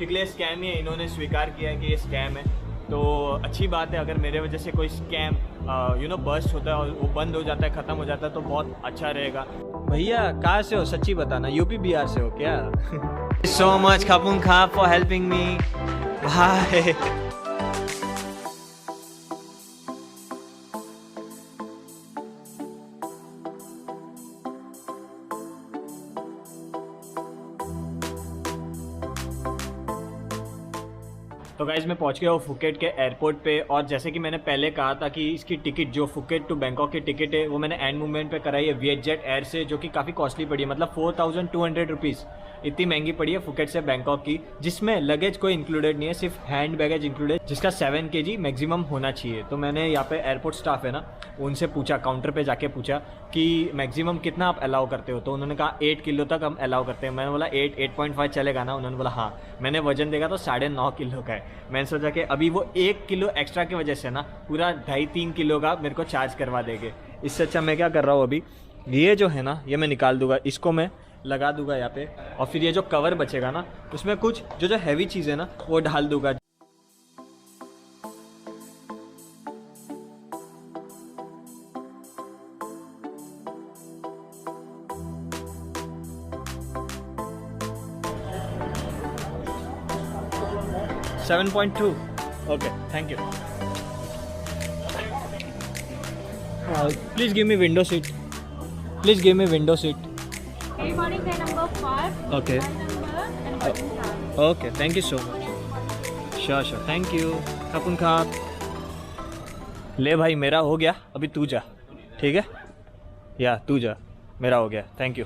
टिकले scam ही है, इन्होंने स्वीकार किया है कि ये स्कैम है। तो अच्छी बात है, अगर मेरे वजह से कोई स्कैम बर्स्ट होता है और वो बंद हो जाता है, ख़त्म हो जाता है, तो बहुत अच्छा रहेगा। भैया कहाँ से हो, सच्ची बताना, यूपी बिहार से हो क्या? सो मच खापुन खा फॉर हेल्पिंग मी भाई। तो गाइज़ मैं पहुंच गया हूँ फुकेट के एयरपोर्ट पे, और जैसे कि मैंने पहले कहा था कि इसकी टिकट जो फुकेट टू बैंकॉक की टिकट है वो मैंने एंड मूवमेंट पे कराई है विएटजेट एयर से, जो कि काफ़ी कॉस्टली पड़ी है, मतलब 4200 रुपीज़ इतनी महंगी पड़ी है फुकेट से बैंकॉक की, जिसमें लगेज कोई इंक्लूडेड नहीं है, सिर्फ हैंड बैगेज इंक्लूडेड, जिसका 7 kg मैक्सिमम होना चाहिए। तो मैंने यहाँ पे एयरपोर्ट स्टाफ है ना, उनसे पूछा, काउंटर पे जाके पूछा कि मैक्सिमम कितना आप अलाउ करते हो, तो उन्होंने कहा 8 किलो तक हम अलाउ करते हैं। मैंने बोला 8.5 चलेगा ना? उन्होंने बोला हाँ। मैंने वजन देखा तो 9.5 किलो का है। मैंने सोचा कि अभी वो 1 किलो एक्स्ट्रा की वजह से ना पूरा 2.5-3 किलो का मेरे को चार्ज करवा देंगे। इससे अच्छा मैं क्या कर रहा हूँ, अभी ये जो है ना, ये मैं निकाल दूंगा, इसको मैं लगा दूंगा यहाँ पे, और फिर ये जो कवर बचेगा ना, उसमें कुछ जो हैवी चीज़ है ना वो डाल दूंगा। $7.2 okay, thank you. Please give me window seat, please give me window seat. Boarding gate number 5. Okay. Number and boarding card. Okay, thank you so much. Sure sure, thank you. खापुन खाप। ले भाई, मेरा हो गया, अभी तू जा, ठीक है? या तू जा, मेरा हो गया, थैंक यू।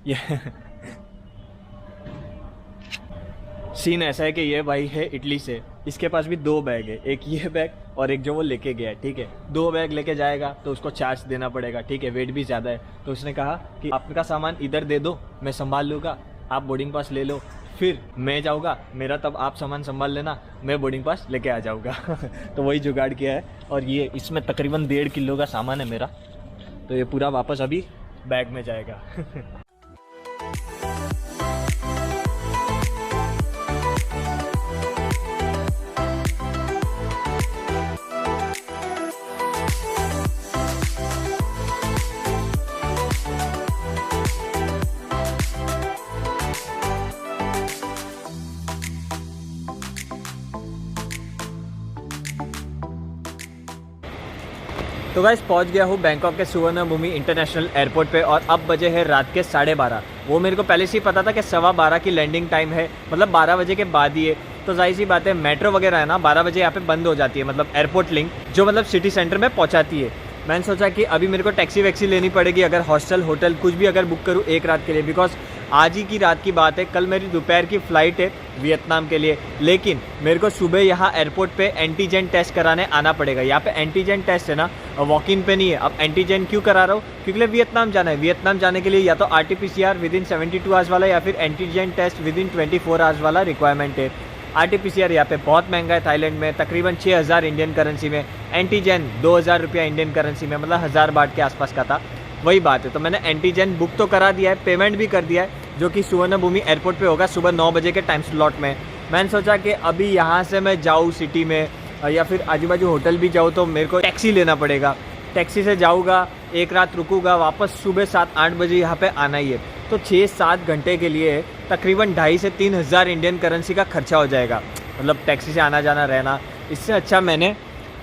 ये सीन ऐसा है कि ये भाई है इटली से, इसके पास भी 2 बैग है, एक ये बैग और एक जो वो लेके गया है, ठीक है? 2 बैग लेके जाएगा तो उसको चार्ज देना पड़ेगा, ठीक है? वेट भी ज़्यादा है, तो उसने कहा कि आपका सामान इधर दे दो, मैं संभाल लूँगा, आप बोर्डिंग पास ले लो, फिर मैं जाऊँगा, मेरा तब आप सामान संभाल लेना, मैं बोर्डिंग पास लेके आ जाऊँगा। तो वही जुगाड़ किया है, और ये इसमें तकरीबन 1.5 किलो का सामान है मेरा, तो ये पूरा वापस अभी बैग में जाएगा। तो गाइस पहुंच गया हूँ बैंकॉक के सुवर्ण भूमि इंटरनेशनल एयरपोर्ट पे, और अब बजे है रात के 12:30। वो मेरे को पहले से ही पता था कि 12:15 की लैंडिंग टाइम है, मतलब 12 बजे के बाद ही है। तो जाहिर सी बात है, मेट्रो वगैरह है ना 12 बजे यहाँ पे बंद हो जाती है, मतलब एयरपोर्ट लिंक जो मतलब सिटी सेंटर में पहुँचाती है। मैंने सोचा कि अभी मेरे को टैक्सी वैक्सी लेनी पड़ेगी, अगर हॉस्टल होटल कुछ भी अगर बुक करूँ एक रात के लिए, बिकॉज आज ही की रात की बात है, कल मेरी दोपहर की फ़्लाइट है वियतनाम के लिए, लेकिन मेरे को सुबह यहाँ एयरपोर्ट पे एंटीजन टेस्ट कराने आना पड़ेगा। यहाँ पे एंटीजन टेस्ट है ना, वॉक इन पे नहीं है। अब एंटीजन क्यों करा रहा हूँ? क्योंकि वियतनाम जाना है। वियतनाम जाने के लिए या तो RT-PCR विदिन 72 आवर्स वाला, या फिर एंटीजन टेस्ट विदिन 24 आवर्स वाला रिक्वायरमेंट है। RT-PCR यहाँ पे बहुत महंगा है, थाईलैंड में तकरीबन 6000 इंडियन करेंसी में, एंटीजन 2000 रुपया इंडियन करेंसी में, मतलब 1000 बाट के आसपास का था। वही बात है, तो मैंने एंटीजन बुक तो करा दिया है, पेमेंट भी कर दिया है, जो कि सुवर्ण भूमि एयरपोर्ट पे होगा सुबह 9 बजे के टाइम स्लॉट में। मैंने सोचा कि अभी यहाँ से मैं जाऊँ सिटी में या फिर आजू बाजू होटल भी जाऊँ, तो मेरे को टैक्सी लेना पड़ेगा। टैक्सी से जाऊँगा, एक रात रुकूँगा, वापस सुबह 7-8 बजे यहाँ पे आना ही है, तो 6-7 घंटे के लिए तकरीबन 2500 से 3000 इंडियन करेंसी का खर्चा हो जाएगा, मतलब टैक्सी से आना जाना रहना। इससे अच्छा मैंने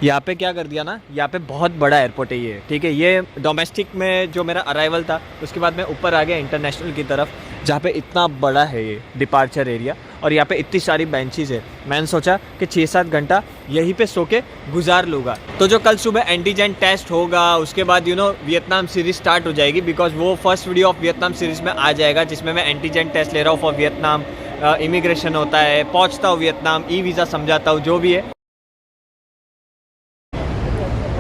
यहाँ पे क्या कर दिया ना, यहाँ पे बहुत बड़ा एयरपोर्ट है ये, ठीक है? ये डोमेस्टिक में जो मेरा अराइवल था, उसके बाद मैं ऊपर आ गया इंटरनेशनल की तरफ, जहाँ पे इतना बड़ा है ये डिपार्चर एरिया, और यहाँ पे इतनी सारी बेंचेस है। मैंने सोचा कि 6-7 घंटा यहीं पे सो के गुजार लूँगा। तो जो कल सुबह एंटीजन टेस्ट होगा, उसके बाद वियतनाम सीरीज़ स्टार्ट हो जाएगी, बिकॉज वो first video of Vietnam series में आ जाएगा, जिसमें मैं एंटीजन टेस्ट ले रहा हूँ फॉर वियतनाम, इमिग्रेशन होता है, पहुँचता हूँ वियतनाम, वीज़ा समझाता हूँ, जो भी है।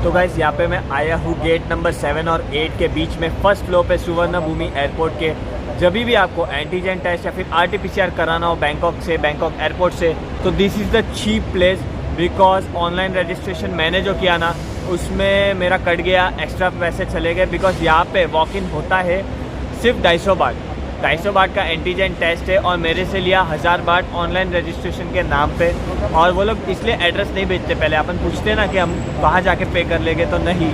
तो गाइस यहाँ पे मैं आया हूँ गेट नंबर 7 और 8 के बीच में, फर्स्ट फ्लोर पे सुवर्ण भूमि एयरपोर्ट के। जब भी आपको एंटीजन टेस्ट या फिर RT-PCR कराना हो बैंकॉक एयरपोर्ट से, तो this is the cheap place, because online registration मैंने जो किया ना, उसमें मेरा कट गया, एक्स्ट्रा पैसे चले गए, बिकॉज यहाँ पे वॉक इन होता है सिर्फ 250 बाट, 250 बाट का एंटीजन टेस्ट है और मेरे से लिया 1000 बाट ऑनलाइन रजिस्ट्रेशन के नाम पे। और वो लोग इसलिए एड्रेस नहीं भेजते, पहले अपन पूछते ना कि हम वहाँ जाके पे कर लेंगे, तो नहीं,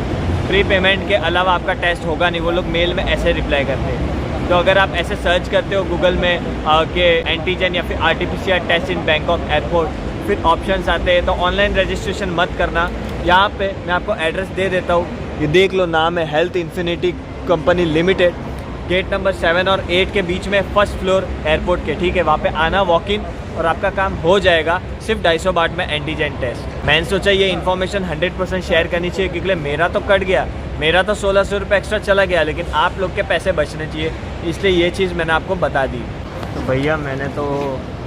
प्री पेमेंट के अलावा आपका टेस्ट होगा नहीं, वो लोग मेल में ऐसे रिप्लाई करते हैं। तो अगर आप ऐसे सर्च करते हो गूगल में कि एंटीजन या फिर RT-PCR test in Bangkok airport, फिर ऑप्शंस आते हैं, तो ऑनलाइन रजिस्ट्रेशन मत करना। यहाँ पे मैं आपको एड्रेस दे देता हूँ, ये देख लो, नाम है health infinity company limited, gate number 7 और 8 के बीच में, फर्स्ट फ्लोर एयरपोर्ट के, ठीक है। वहाँ पे आना, वॉक इन, और आपका काम हो जाएगा सिर्फ 250 बाट में एंटीजन टेस्ट। मैंने सोचा ये इन्फॉर्मेशन 100% शेयर करनी चाहिए, क्योंकि मेरा तो कट गया, मेरा तो 1600 रुपये एक्स्ट्रा चला गया, लेकिन आप लोग के पैसे बचने चाहिए, इसलिए ये चीज़ मैंने आपको बता दी। तो भैया मैंने तो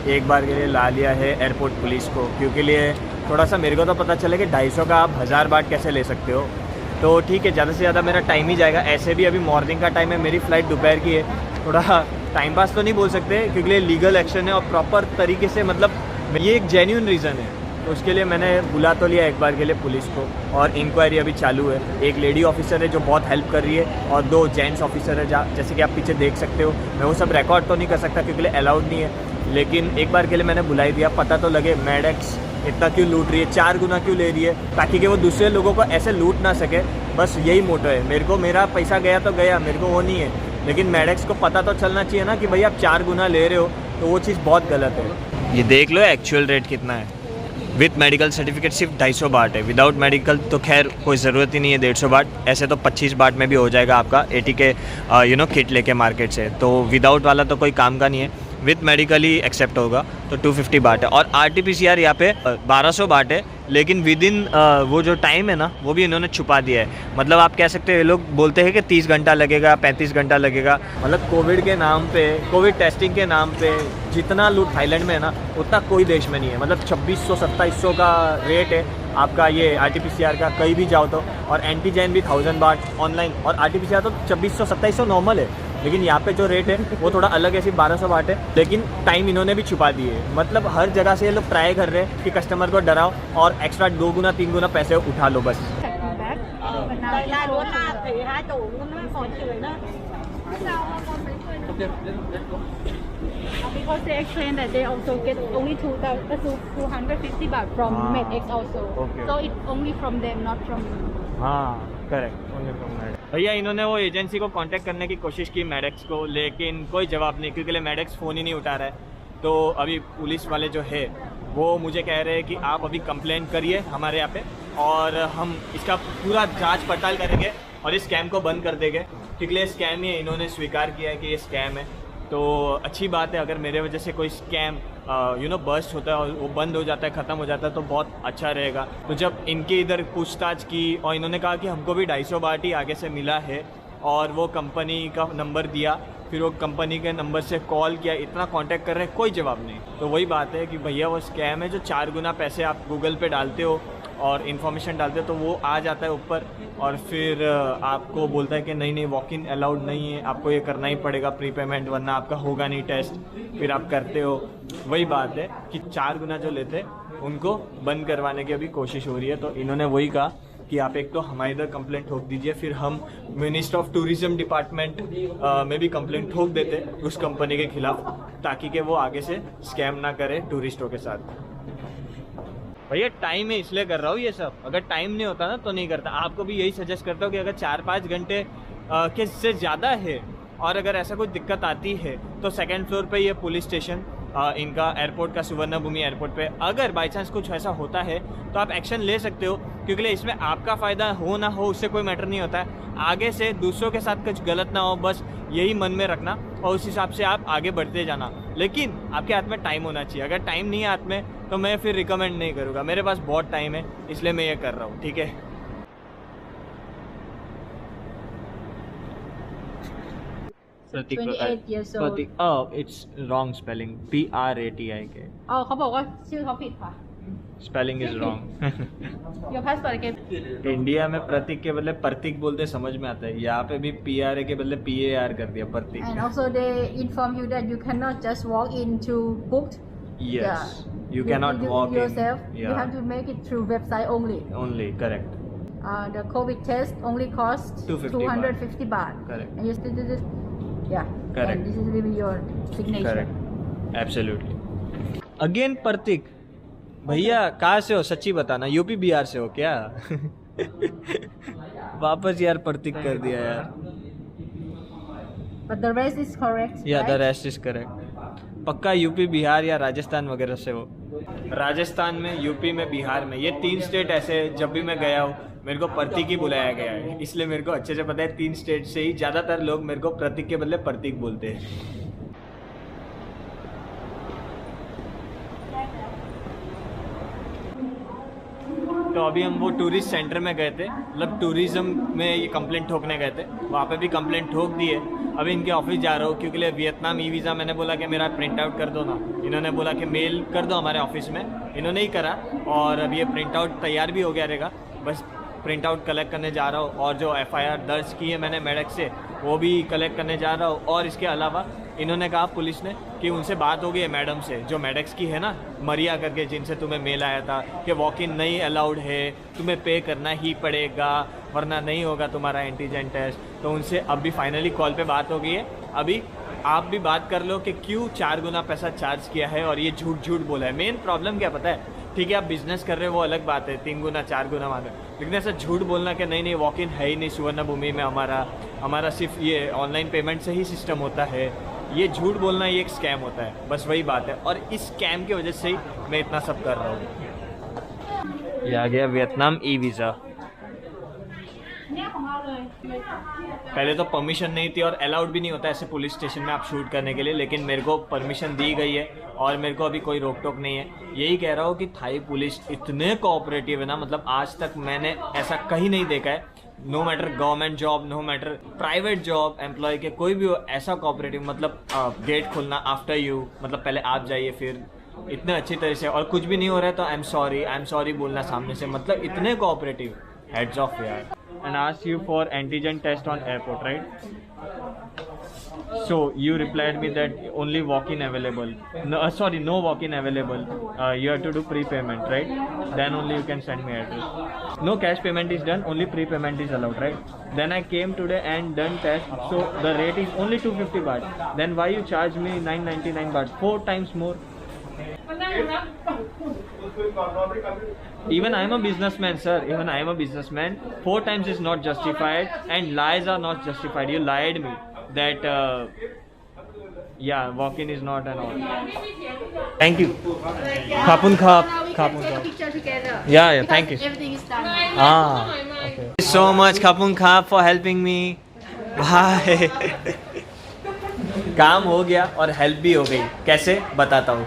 एक बार के लिए ला लिया है एयरपोर्ट पुलिस को, क्योंकि लिए थोड़ा सा मेरे को तो पता चले कि 250 का आप 1000 बाट कैसे ले सकते हो। तो ठीक है, ज़्यादा से ज़्यादा मेरा टाइम ही जाएगा, ऐसे भी अभी मॉर्निंग का टाइम है, मेरी फ़्लाइट दोपहर की है, थोड़ा टाइम पास तो नहीं बोल सकते, क्योंकि ये लीगल एक्शन है और प्रॉपर तरीके से, मतलब ये एक जेन्युइन रीज़न है, तो उसके लिए मैंने बुला तो लिया एक बार के लिए पुलिस को, और इंक्वायरी अभी चालू है। एक लेडी ऑफिसर है जो बहुत हेल्प कर रही है, और 2 जेंट्स ऑफिसर है, जैसे कि आप पीछे देख सकते हो। मैं वो सब रिकॉर्ड तो नहीं कर सकता क्योंकि अलाउड नहीं है, लेकिन एक बार के लिए मैंने बुलाई दिया, पता तो लगे मैडेक्स इतना क्यों लूट रही है, 4 गुना क्यों ले रही है, ताकि कि वो दूसरे लोगों को ऐसे लूट ना सके। बस यही मोटो है। मेरे को मेरा पैसा गया तो गया, मेरे को वो नहीं है, लेकिन मैडेक्स को पता तो चलना चाहिए ना कि भाई आप 4 गुना ले रहे हो, तो वो चीज़ बहुत गलत है। ये देख लो एक्चुअल रेट कितना है। विथ मेडिकल सर्टिफिकेट सिर्फ 250 बाट है, विदाउट मेडिकल तो खैर कोई ज़रूरत ही नहीं है 150 बाट, ऐसे तो 25 बाट में भी हो जाएगा आपका AT के किट लेके मार्केट से। तो विदाउट वाला तो कोई काम का नहीं है, विथ मेडिकली एक्सेप्ट होगा तो 250 बाट है। और RT-PCR यहाँ पे 1200 बाट है, लेकिन विद इन वो जो टाइम है ना, वो भी इन्होंने छुपा दिया है। मतलब आप कह सकते हो, ये लोग बोलते हैं कि 30 घंटा लगेगा, 35 घंटा लगेगा, मतलब कोविड के नाम पे, कोविड टेस्टिंग के नाम पे जितना लूट थाईलैंड में है ना, उतना कोई देश में नहीं है। मतलब 2600-2700 का रेट है आपका ये RT-PCR का, कहीं भी जाओ तो। और एंटीजन भी 1000 बाट ऑनलाइन, और RT-PCR तो 2600-2700 नॉर्मल है, लेकिन यहाँ पे जो रेट है वो थोड़ा अलग है, सिर्फ 1200 बाट है, लेकिन टाइम इन्होंने भी छुपा दिए है। मतलब हर जगह से ये लोग ट्राई कर रहे हैं कि कस्टमर को डराओ और एक्स्ट्रा 2 गुना 3 गुना पैसे उठा लो बस। Because they explained that they also get only 250 baht from MedX also. Okay. So it's only from them, not from you. हाँ करेक्ट। भैया इन्होंने वो एजेंसी को कांटेक्ट करने की कोशिश की मैडेक्स को, लेकिन कोई जवाब नहीं, क्योंकि मैडेक्स फ़ोन ही नहीं उठा रहा है। तो अभी पुलिस वाले जो है वो मुझे कह रहे हैं कि आप अभी कंप्लेन करिए हमारे यहाँ पे, और हम इसका पूरा जांच पड़ताल करेंगे और इस स्कैम को बंद कर देंगे, क्योंकि ये स्कैम ही है, इन्होंने स्वीकार किया है कि ये स्कैम है। तो अच्छी बात है, अगर मेरे वजह से कोई स्कैम बर्स्ट होता है और वो बंद हो जाता है, ख़त्म हो जाता है, तो बहुत अच्छा रहेगा। तो जब इनके इधर पूछताछ की और इन्होंने कहा कि हमको भी 250 बाट ही आगे से मिला है, और वो कंपनी का नंबर दिया, फिर वो कंपनी के नंबर से कॉल किया, इतना कांटेक्ट कर रहे हैं, कोई जवाब नहीं। तो वही बात है कि भैया वो स्कैम है, जो 4 गुना पैसे आप गूगल पे डालते हो और इन्फॉर्मेशन डालते हो, तो वो आ जाता है ऊपर, और फिर आपको बोलता है कि नहीं नहीं, वॉक इन अलाउड नहीं है, आपको ये करना ही पड़ेगा प्री पेमेंट, वरना आपका होगा नहीं टेस्ट। फिर आप करते हो। वही बात है कि 4 गुना जो लेते उनको बंद करवाने की अभी कोशिश हो रही है। तो इन्होंने वही कहा कि आप एक तो हमारे इधर कंप्लेंट ठोक दीजिए, फिर हम मिनिस्टर ऑफ टूरिज्म डिपार्टमेंट में भी कंप्लेंट ठोक देते उस कंपनी के खिलाफ, ताकि कि वो आगे से स्कैम ना करे टूरिस्टों के साथ। भैया टाइम है इसलिए कर रहा हूँ ये सब, अगर टाइम नहीं होता ना तो नहीं करता। आपको भी यही सजेस्ट करता हूँ कि अगर 4-5 घंटे के से ज़्यादा है और अगर ऐसा कोई दिक्कत आती है तो 2nd फ्लोर पे ये पुलिस स्टेशन इनका एयरपोर्ट का सुवर्णभूमि एयरपोर्ट पे, अगर बाई चांस कुछ ऐसा होता है तो आप एक्शन ले सकते हो, क्योंकि इसमें आपका फ़ायदा हो ना हो उससे कोई मैटर नहीं होता है। आगे से दूसरों के साथ कुछ गलत ना हो, बस यही मन में रखना और उस हिसाब से आप आगे बढ़ते जाना। लेकिन आपके हाथ में टाइम होना चाहिए, अगर टाइम नहीं है हाथ में तो मैं फिर रिकमेंड नहीं करूँगा। मेरे पास बहुत टाइम है इसलिए मैं ये कर रहा हूँ, ठीक है। प्रतीक 28 years old. it's wrong spelling, PRATIK. เขาบอกว่าชื่อเขาผิดค่ะ spelling is wrong. Your passport again. India में प्रतीक के बदले प्रतीक बोलते समझ में आता है, यहाँ पे भी PRA के बदले PAR कर दिया प्रतीक। And also they inform you that you cannot just walk into booked. Yes, you cannot walk yourself. in. You have to make it through website only. Only, correct. The COVID test only costs 250 250 baht. Correct. And you still do this. Yeah. Correct. And this will be your signature. Correct absolutely. Again Prateek, भैया कहाँ से हो, सच्ची बताना, UP Bihar से हो क्या? वापस यार प्रतीक कर दिया यार। But the rest is correct. या the right? Rest is correct. पक्का यूपी बिहार या राजस्थान वगैरह से हो? राजस्थान में, यूपी में, बिहार में, ये 3 स्टेट ऐसे जब भी मैं गया हूँ मेरे को प्रतीक ही बुलाया गया है, इसलिए मेरे को अच्छे से पता है 3 स्टेट से ही ज़्यादातर लोग मेरे को प्रतीक के बदले प्रतीक बोलते हैं। तो अभी हम वो टूरिस्ट सेंटर में गए थे, मतलब टूरिज्म में ये कंप्लेंट ठोकने गए थे, वहाँ पे भी कंप्लेंट ठोक दी है। अभी इनके ऑफिस जा रहा हूँ क्योंकि लिए वियतनाम ई वीज़ा मैंने बोला कि मेरा प्रिंट आउट कर दो ना, इन्होंने बोला कि मेल कर दो हमारे ऑफिस में, इन्होंने ही करा और अभी ये प्रिंट आउट तैयार भी हो गया रहेगा, बस प्रिंट आउट कलेक्ट करने जा रहा हूँ और जो FIR दर्ज की है मैंने मेडक से वो भी कलेक्ट करने जा रहा हूँ। और इसके अलावा इन्होंने कहा पुलिस ने कि उनसे बात हो गई है मैडम से, जो मेडक्स की है ना मरिया करके, जिनसे तुम्हें मेल आया था कि वॉक इन नहीं अलाउड है, तुम्हें पे करना ही पड़ेगा वरना नहीं होगा तुम्हारा एंटीजन टेस्ट। तो उनसे अब भी फाइनली कॉल पे बात हो गई है। अभी आप भी बात कर लो कि क्यों 4 गुना पैसा चार्ज किया है और ये झूठ बोला है। मेन प्रॉब्लम क्या पता है, ठीक है आप बिजनेस कर रहे हो वो अलग बात है, 3 गुना 4 गुना मांगा, लेकिन ऐसा झूठ बोलना कि नहीं वॉक इन है ही नहीं सुवर्ण भूमि में, हमारा सिर्फ ये ऑनलाइन पेमेंट से ही सिस्टम होता है, ये झूठ बोलना ये एक स्कैम होता है, बस वही बात है। और इस स्कैम की वजह से ही मैं इतना सब कर रहा हूँ। ये आ गया वियतनाम ई वीज़ा। पहले तो परमिशन नहीं थी और अलाउड भी नहीं होता ऐसे पुलिस स्टेशन में आप शूट करने के लिए, लेकिन मेरे को परमिशन दी गई है और मेरे को अभी कोई रोक टोक नहीं है। यही कह रहा हूँ कि थाई पुलिस इतने कोऑपरेटिव है ना, मतलब आज तक मैंने ऐसा कहीं नहीं देखा है, no matter government job, no matter private job, employ के कोई भी हो, ऐसा कोऑपरेटिव, मतलब गेट खोलना आफ्टर यू, मतलब पहले आप जाइए फिर, इतने अच्छी तरह से, और कुछ भी नहीं हो रहा है तो आई एम सॉरी बोलना सामने से, मतलब इतने कोऑपरेटिव, हेड्स ऑफ यार। And asked you for antigen test on airport, right? So you replied me that only walk-in available. No, no walk-in available. You have to do prepayment, right? Then only you can send me address. No cash payment is done. Only prepayment is allowed, right? Then I came today and done test. So the rate is only 250 baht. Then why you charge me 999 baht? 4 times more. Even I am a businessman, sir. Even I am a businessman. 4 times is not justified, and lies are not justified. You lied me that yeah, walk-in is not and all. Thank you. Khapun khap. Now we can take a picture together. Yeah, Because thank you. Everything is done. Ah, okay. Thank you so much, Khapun khap, for helping me. Bye. काम हो गया और help भी हो गई, कैसे बताता हूँ।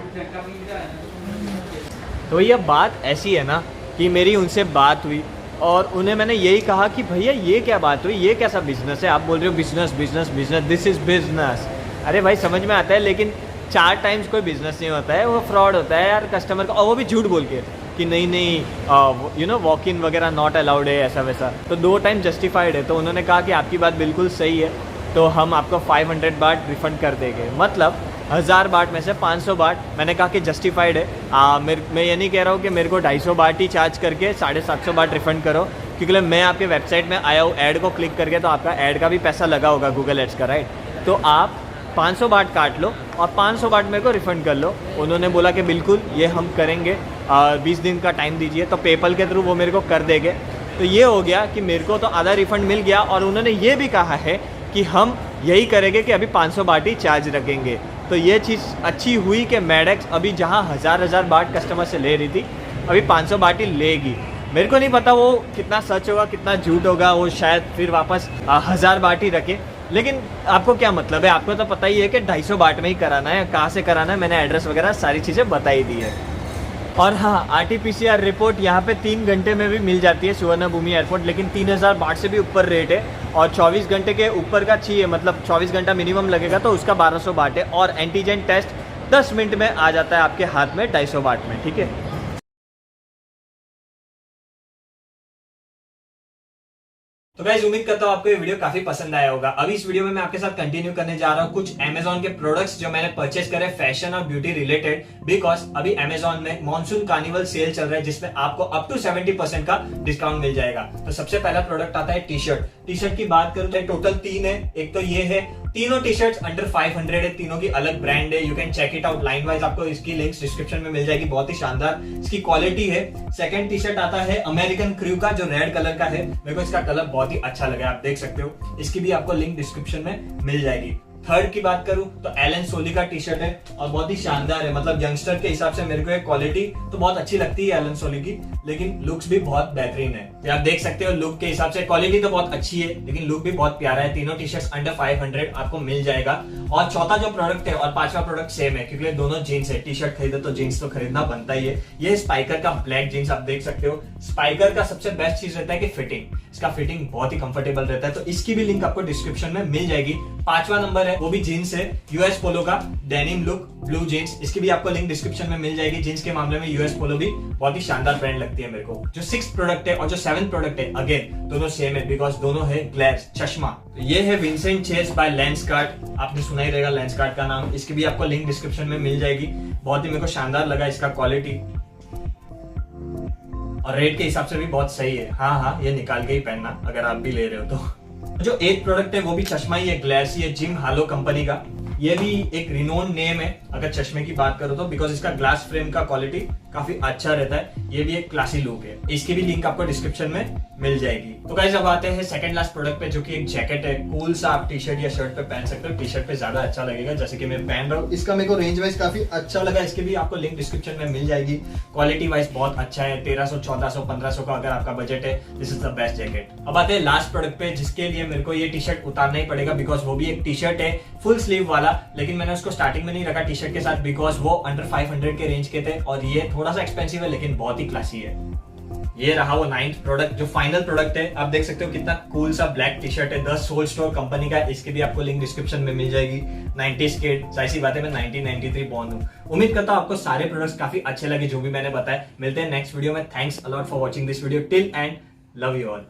तो ये बात ऐसी है ना कि मेरी उनसे बात हुई और उन्हें मैंने यही कहा कि भैया ये क्या बात हुई, ये कैसा बिजनेस है, आप बोल रहे हो business business business, this is business. अरे भाई समझ में आता है, लेकिन 4 टाइम्स कोई बिजनेस नहीं होता है, वो फ्रॉड होता है यार कस्टमर का, और वो भी झूठ बोल के कि नहीं यू नो वॉक इन वगैरह नॉट अलाउड है ऐसा वैसा। तो 2 टाइम जस्टिफाइड है, तो उन्होंने कहा कि आपकी बात बिल्कुल सही है, तो हम आपको 500 बाट रिफ़ंड कर देंगे, मतलब 1000 बाट में से 500 बाट। मैंने कहा कि जस्टिफाइड है, मैं ये नहीं कह रहा हूँ कि मेरे को 250 बाट ही चार्ज करके 750 बाट रिफ़ंड करो, क्योंकि मैं आपके वेबसाइट में आया हूँ ऐड को क्लिक करके, तो आपका ऐड का भी पैसा लगा होगा गूगल एड्स का, राइट? तो आप 500 बाट काट लो और 500 बाट मेरे को रिफ़ंड कर लो। उन्होंने बोला कि बिल्कुल ये हम करेंगे, 20 दिन का टाइम दीजिए, तो पेपल के थ्रू वो मेरे को कर देंगे। तो ये हो गया कि मेरे को तो आधा रिफ़ंड मिल गया, और उन्होंने ये भी कहा है कि हम यही करेंगे कि अभी 500 बाट ही चार्ज रखेंगे। तो ये चीज़ अच्छी हुई कि मेडेक्स अभी जहाँ 1000 बाट कस्टमर से ले रही थी, अभी 500 बाट ही लेगी। मेरे को नहीं पता वो कितना सच होगा कितना झूठ होगा, वो शायद फिर वापस 1000 बाट ही रखे, लेकिन आपको क्या मतलब है, आपको तो पता ही है कि 250 बाट में ही कराना है, कहाँ से कराना है, मैंने एड्रेस वगैरह सारी चीज़ें बताई दी है। और हाँ, RT-PCR रिपोर्ट यहाँ पे 3 घंटे में भी मिल जाती है सुवर्ण भूमि एयरपोर्ट, लेकिन 3000 बाट से भी ऊपर रेट है, और 24 घंटे के ऊपर का चाहिए, मतलब 24 घंटा मिनिमम लगेगा, तो उसका 1200 बाट है। और एंटीजन टेस्ट 10 मिनट में आ जाता है आपके हाथ में 250 बाट में, ठीक है। तो गाइस उम्मीद करता हूँ आपको ये वीडियो काफी पसंद आया होगा। अभी इस वीडियो में मैं आपके साथ कंटिन्यू करने जा रहा हूँ कुछ Amazon के प्रोडक्ट्स जो मैंने परचेस करे फैशन और ब्यूटी रिलेटेड, बिकॉज अभी Amazon में मॉनसून कार्निवल सेल चल रहा है जिसमें आपको अप टू 70% का डिस्काउंट मिल जाएगा। तो सबसे पहला प्रोडक्ट आता है टी टी शर्ट की बात करूं तो टोटल 3 है। एक तो ये है, तीनों टी शर्ट अंडर 500 है, तीनों की अलग ब्रांड है। You can check it out line wise, आपको इसकी लिंक्स डिस्क्रिप्शन में मिल जाएगी। बहुत ही शानदार इसकी क्वालिटी है। सेकंड टी शर्ट आता है अमेरिकन क्रू का, जो रेड कलर का है। मेरे को इसका कलर बहुत ही अच्छा लगा, आप देख सकते हो। इसकी भी आपको लिंक डिस्क्रिप्शन में मिल जाएगी। थर्ड की बात करूं तो एलन सोली का टी शर्ट है और बहुत ही शानदार है। मतलब यंगस्टर के हिसाब से मेरे को एक क्वालिटी तो बहुत अच्छी लगती है एलन सोली की, लेकिन लुक्स भी बहुत बेहतरीन है। तो आप देख सकते हो लुक के हिसाब से क्वालिटी तो बहुत अच्छी है, लेकिन लुक भी बहुत प्यारा है। तीनों टी शर्ट्स अंडर 500 आपको मिल जाएगा। और चौथा जो प्रोडक्ट है और पांचवा प्रोडक्ट सेम है, क्योंकि दोनों जीन्स है। टी शर्ट खरीदे तो जीन्स तो खरीदना बनता ही है। ये स्पाइकर का ब्लैक जीन्स, आप देख सकते हो। स्पाइकर का सबसे बेस्ट चीज रहता है कि फिटिंग, इसका फिटिंग बहुत ही कंफर्टेबल रहता है। तो इसकी भी लिंक आपको डिस्क्रिप्शन में मिल जाएगी। पांचवा नंबर है, वो भी जीन्स है, यूएस पोलो का डेनिम लुक ब्लू जीन्स। इसकी भी आपको लिंक डिस्क्रिप्शन में मिल जाएगी। जीन्स के मामले में यूएस पोलो भी बहुत ही शानदार ब्रांड लगती है मेरे को। जो 6th प्रोडक्ट है और जो 7th प्रोडक्ट है, अगेन दोनों सेम है, बिकॉज दोनों है ग्लेयर चश्मा। तो ये है विंसेंट चेस बाय लेंसकार्ट, आपने सुना ही रहेगा लेंसकार्ट का नाम। इसकी भी आपको लिंक डिस्क्रिप्शन में मिल जाएगी। बहुत ही मेरे को शानदार लगा इसका क्वालिटी, और रेट के हिसाब से भी बहुत सही है। हाँ, ये निकाल के ही पहनना अगर आप भी ले रहे हो तो। जो 8th प्रोडक्ट है वो भी चश्मा ही है, ग्लेसी है, जिम हालो कंपनी का। ये भी एक रिनोन नेम है अगर चश्मे की बात करो तो, बिकॉज इसका ग्लास फ्रेम का क्वालिटी काफी अच्छा रहता है। ये भी एक क्लासी लुक है। इसकी भी लिंक आपको डिस्क्रिप्शन में मिल जाएगी। तो गाइस अब आते हैं सेकंड लास्ट प्रोडक्ट पे, जो कि एक जैकेट है। कूल सा आप टी शर्ट या शर्ट पे पहन सकते हो। टी शर्ट पे ज्यादा अच्छा लगेगा, जैसे कि मैं पहन रहा हूँ। इसका मेरे को रेंज वाइज काफी अच्छा लगा। इसकी भी आपको लिंक डिस्क्रिप्शन में मिल जाएगी। क्वालिटी वाइज बहुत अच्छा है। 1300, 1400, 1500 का अगर आपका बजट है, this is the best jacket. अब आते हैं लास्ट प्रोडक्ट पे, जिसके लिए मेरे को ये टी शर्ट उतारना ही पड़ेगा, बिकॉज वो भी एक टी शर्ट है फुल स्लीव वाला। लेकिन मैंने उसको स्टार्टिंग में नहीं रखा टी शर्ट के साथ, बिकॉज वो अंडर 500 के रेंज के थे और ये थोड़ा सा एक्सपेंसिव है, लेकिन बहुत ही क्लासी है। ये रहा वो 9th प्रोडक्ट, जो फाइनल प्रोडक्ट है। आप देख सकते हो कितना कूल सा ब्लैक टी शर्ट है, द सोल स्टोर कंपनी का। इसकी भी आपको लिंक डिस्क्रिप्शन में मिल जाएगी। 90s किड, जाहिर सी बात है, मैं 1993 बॉर्न हूँ। उम्मीद करता हूँ आपको सारे प्रोडक्ट्स काफी अच्छे लगे जो भी मैंने बताया। मिलते हैं नेक्स्ट वीडियो में। Thanks a lot for watching this video till and love you all.